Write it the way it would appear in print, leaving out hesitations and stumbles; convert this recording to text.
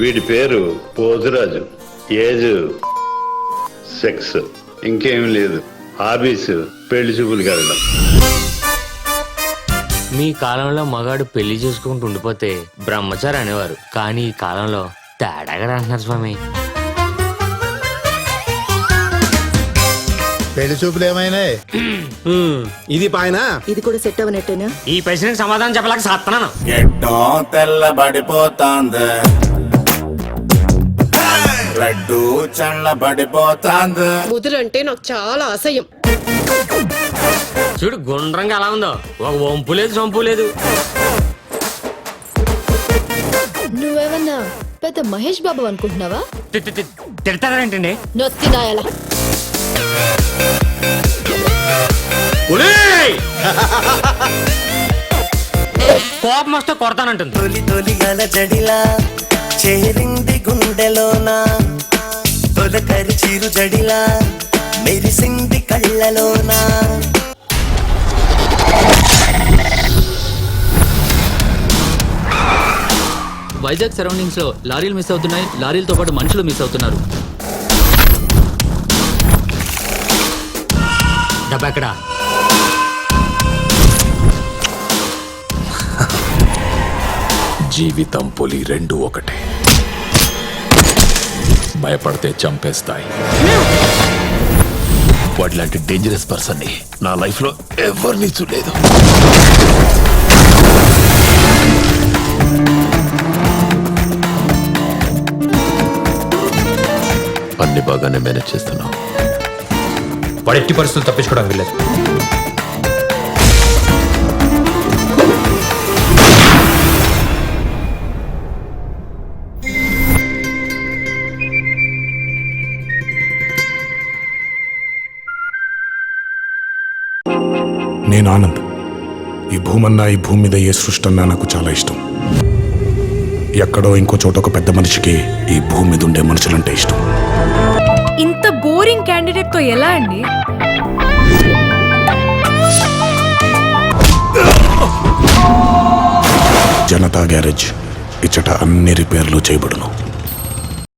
వీడి పేరు Poturaju. Age sex ఇంకేం లేదు. హాబీస్ పెళ్లి చూపులకు వెళ్ళడం. మీ కాలంలో మగాడు పెళ్లి చేసుకుంటూ ఉండిపోతే బ్రహ్మచారి అనేవారు, కానీ ఈ కాలంలో తేడాగా అంటున్నారు స్వామి. పెళ్లి చూపులు ఏమైనా ఇది పాయన ఇది కూడా సెట్ అవనట్టేనా? ఈ ప్రశ్నకు సమాధానం చెప్పలేక సాత్తనాను. ఎట్టో తెల్లబడిపోతాంది, లడ్డు చల్లబడిపోతాంది. ముదురంటే నాకు చాలా అసహ్యం. చూడు గుండ్రంగా ఎలా ఉందో, ఒక వంపు లేదు సొంపు లేదు. నువ్వేమన్నా పెద్ద మహేష్ బాబు అనుకుంటున్నావా? తిడతారేంటండి? నొత్తినాయలా కోపం వస్తే కొడతానంటుంది. తొలి తొలిగల జడిలా చేరింది గుండెలోనా, తొలకరి చిరు జడిలా మెరిసింది కళ్ళలోనా. వైజాగ్ సరౌండింగ్స్ లో లారీలు మిస్ అవుతున్నాయి, లారీలతో పాటు మనుషులు మిస్ అవుతున్నారు. డబ్బా ఎక్కడ? జీవితం పులి రెండు ఒకటే, భయపడితే చంపేస్తాయి. వాటిలాంటి డేంజరస్ పర్సన్ ని నా లైఫ్ లో ఎవరిని చూడలేదు. అన్ని బాగానే మేనేజ్ చేస్తున్నావు. వాడు ఎట్టి పరిస్థితులు తప్పించుకోవడం వీల్లేదు. నేను ఆనంద్. ఈ భూమన్నా, ఈ భూమి మీద ఏ సృష్టి అన్నా నాకు చాలా ఇష్టం. ఎక్కడో ఇంకో చోట ఒక పెద్ద మనిషికి ఈ భూమి మీద ఉండే మనుషులంటే ఇష్టం. ఇంత బోరింగ్ క్యాండిడేట్ తో ఎలా అండి? జనతా గ్యారేజ్ ఇచ్చట అన్ని రిపేర్లు చేయబడును.